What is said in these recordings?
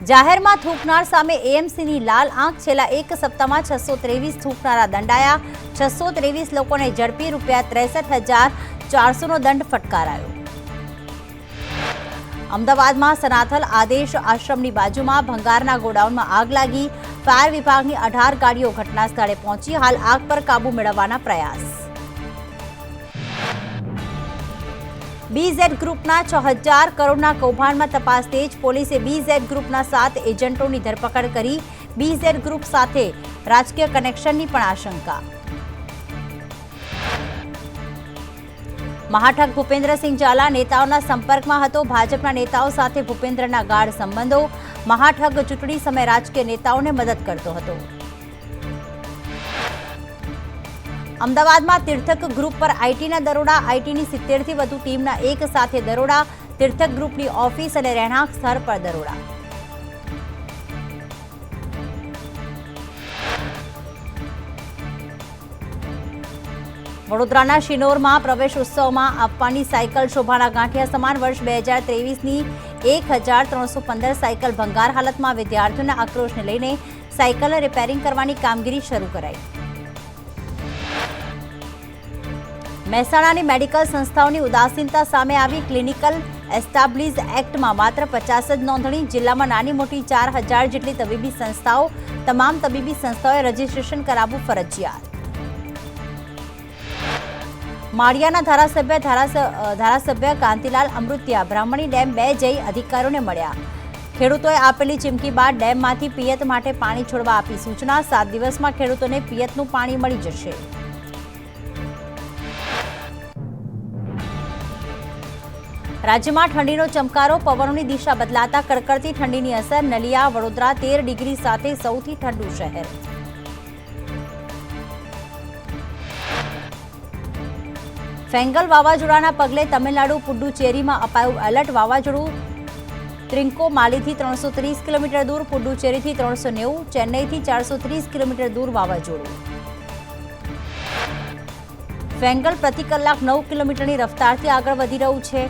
જાહેરમાં થૂંકનાર સામે એએમસીની લાલ આંખ। છેલ્લા એક સપ્તાહમાં 623 થૂંકનારા દંડાયા। 623 લોકોને ઝડપી ₹63,400નો દંડ ફટકારાયો। અમદાવાદમાં સનાથલ આદેશ આશ્રમની બાજુમાં ભંગારના ગોડાઉનમાં આગ લાગી। ફાયર વિભાગની 18 ગાડીઓ ઘટના સ્થળે પહોંચી। હાલ આગ પર કાબુ મેળવવાના પ્રયાસ। બીઝેડ ગ્રુપના 6000 કરોડના કૌભાંડમાં તપાસ તેજ। પોલીસે બીઝેડ ગ્રુપના 7 એજન્ટોની ધરપકડ કરી। બીઝેડ ગ્રુપ સાથે રાજકીય કનેક્શનની પણ આશંકા। મહાઠગ ભૂપેન્દ્રસિંહ ઝાલા નેતાઓના સંપર્કમાં હતો। ભાજપના નેતાઓ સાથે ભૂપેન્દ્રના ગાઢ સંબંધો। મહાઠગ ચૂંટણી સમયે રાજકીય નેતાઓને મદદ કરતો હતો। અમદાવાદમાં તીર્થક ગ્રુપ પર આઈટીના દરોડા। આઈટીની 70થી વધુ ટીમના એક સાથે દરોડા। તીર્થક ગ્રુપની ઓફિસ અને રહેણાંક સ્થળ પર દરોડા। વડોદરાના શિનોરમાં પ્રવેશ ઉત્સવમાં આપવાની સાયકલ શોભાના ગાંઠિયા સમાન। વર્ષ 2023ની 1315 સાયકલ ભંગાર હાલતમાં। વિદ્યાર્થીઓના આક્રોશને લઈને સાયકલ રિપેરિંગ કરવાની કામગીરી શરૂ કરાઈ। મહેસાણાની મેડિકલ સંસ્થાઓની ઉદાસીનતા સામે આવી। ક્લિનિકલ એસ્ટાબ્લિશ એક્ટમાં માત્ર 50 જ નોંધણી। જિલ્લામાં નાની મોટી 4000 જેટલી તબીબી સંસ્થાઓ। તમામ તબીબી સંસ્થાઓએ રજીસ્ટ્રેશન કરાવવું ફરજિયાત। માળિયાના ધારાસભ્ય કાંતિલાલ અમૃતિયા બ્રાહ્મણી ડેમ 2 જઈ અધિકારીઓને મળ્યા। ખેડૂતોએ આપેલી ચીમકી બાદ ડેમમાંથી પિયત માટે પાણી છોડવા આપી સૂચના। 7 દિવસમાં ખેડૂતોને પિયતનું પાણી મળી જશે। રાજ્યમાં ઠંડીનો ચમકારો। પવનોની દિશા બદલાતા કડકડતી ઠંડીની અસર। નલિયા વડોદરા 13 ડિગ્રી સાથે સૌથી ઠંડુ શહેર। ફેંગલ વાવાઝોડાના પગલે તમિલનાડુ પુડુચેરીમાં અપાયું એલર્ટ। વાવાઝોડું ત્રિંકોમાલીથી 330 કિલોમીટર દૂર, પુડુચેરીથી 390, ચેન્નઈથી 430 કિલોમીટર દૂર વાવાઝોડું। ફેંગલ પ્રતિ કલાક 9 કિલોમીટરની રફતારથી આગળ વધી રહ્યું છે।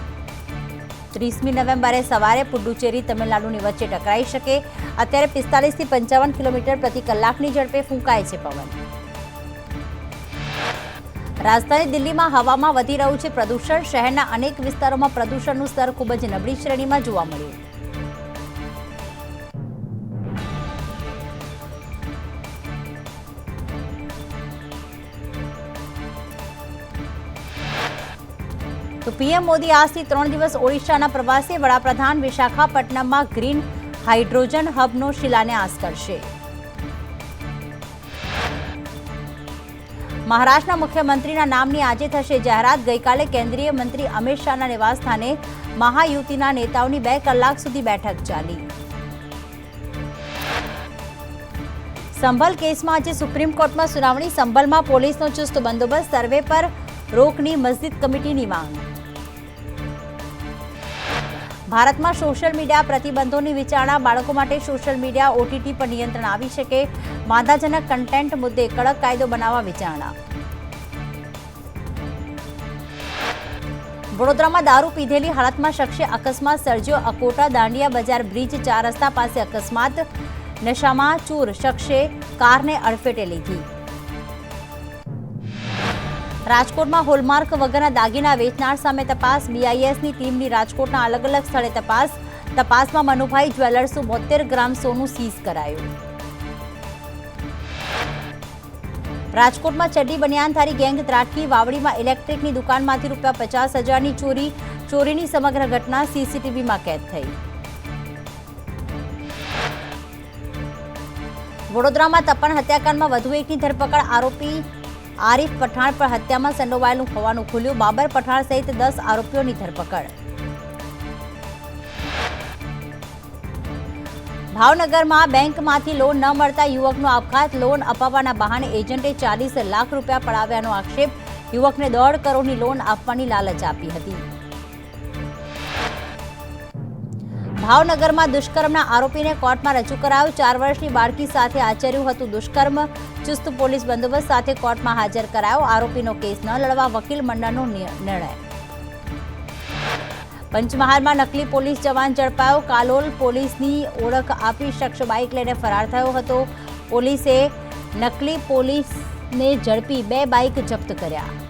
30મી નવેમ્બરે સવારે પુડુચેરી તમિલનાડુની વચ્ચે ટકરાઈ શકે। અત્યારે 45થી 55 કિલોમીટર પ્રતિ કલાકની ઝડપે ફૂંકાય છે પવન। રાજધાની દિલ્હીમાં હવામાં વધી રહ્યું છે પ્રદૂષણ। શહેરના અનેક વિસ્તારોમાં પ્રદૂષણનું સ્તર ખૂબ જ નબળી શ્રેણીમાં જોવા મળ્યું। તો પીએમ મોદી આજથી 3 દિવસ ઓડિશાના પ્રવાસે। વડાપ્રધાન વિશાખાપટ્ટનમમાં ગ્રીન હાઇડ્રોજન હબનો શિલાન્યાસ કરશે। મહારાષ્ટ્રના મુખ્યમંત્રીના નામની આજે થશે જાહેરાત। ગઈકાલે કેન્દ્રીય મંત્રી અમિત શાહના નિવાસસ્થાને મહાયુતિના નેતાઓની 2 કલાક સુધી બેઠક ચાલી। સંભલ કેસમાં આજે સુપ્રીમ કોર્ટમાં સુનાવણી। સંભલમાં પોલીસનો ચુસ્ત બંદોબસ્ત। સર્વે પર રોકની મસ્જિદ કમિટીની માંગ। ભારતમાં સોશિયલ મીડિયા પ્રતિબંધોની વિચારણા। બાળકો માટે સોશિયલ મીડિયા ઓટીટી પર નિયંત્રણ આવી શકે। વાંધાજનક કન્ટેન્ટ મુદ્દે કડક કાયદો બનાવવા વિચારણા। વડોદરામાં દારૂ પીધેલી હાલતમાં શખ્સે અકસ્માત સર્જ્યો। અકોટા દાંડિયા બજાર બ્રિજ 4 રસ્તા પાસે અકસ્માત। નશામાં ચૂર શખ્સે કારને અડફેટે લીધી। રાજકોટમાં હોલમાર્ક વગરના દાગીના વેચનાર સામે તપાસ। બીઆઈએસની ટીમની રાજકોટના અલગ અલગ સ્થળે તપાસમાં મનુભાઈ જ્વેલર્સનું 72 ગ્રામ સોનું સીઝ કરાયું। રાજકોટમાં ચડ્ડી બનિયાનધારી ગેંગ ત્રાટકી। વાવડીમાં ઇલેક્ટ્રિકની દુકાનમાંથી ₹50,000ની ચોરી। ચોરીની સમગ્ર ઘટના સીસીટીવીમાં કેદ થઈ। વડોદરામાં તપન હત્યાકાંડમાં વધુ એકની ધરપકડ। આરોપી આરિફ પઠાણ પર હત્યામાં સંડોવાયેલું હોવાનું ખુલ્યું। બાબર પઠાણ સહિત 10 આરોપીઓની ધરપકડ। ભાવનગરમાં બેંકમાંથી લોન ન મળતા યુવકનો આપઘાત। લોન અપાવવાના બહાને એજન્ટે 40 લાખ રૂપિયા પડાવ્યાનો આક્ષેપ। યુવકને 1.5 કરોડની લોન આપવાની લાલચ આપી હતી। ભાવનગરમાં દુષ્કર્મના આરોપીને કોર્ટમાં રજૂ કરાયો। 4 વર્ષની બાળકી સાથે આચર્યું હતું દુષ્કર્મ। ચુસ્ત પોલીસ બંદોબસ્ત સાથે કોર્ટમાં હાજર કરાયો। આરોપીનો કેસ ન લડવા વકીલ મંડળનો નિર્ણય। પંચમહાલમાં નકલી પોલીસ જવાન ઝડપાયો. કાલોલ પોલીસની ઓળખ આપી શખ્સ બાઇક લઈને ફરાર થયો હતો. પોલીસે નકલી પોલીસને ઝડપી 2 બાઇક જપ્ત કર્યા.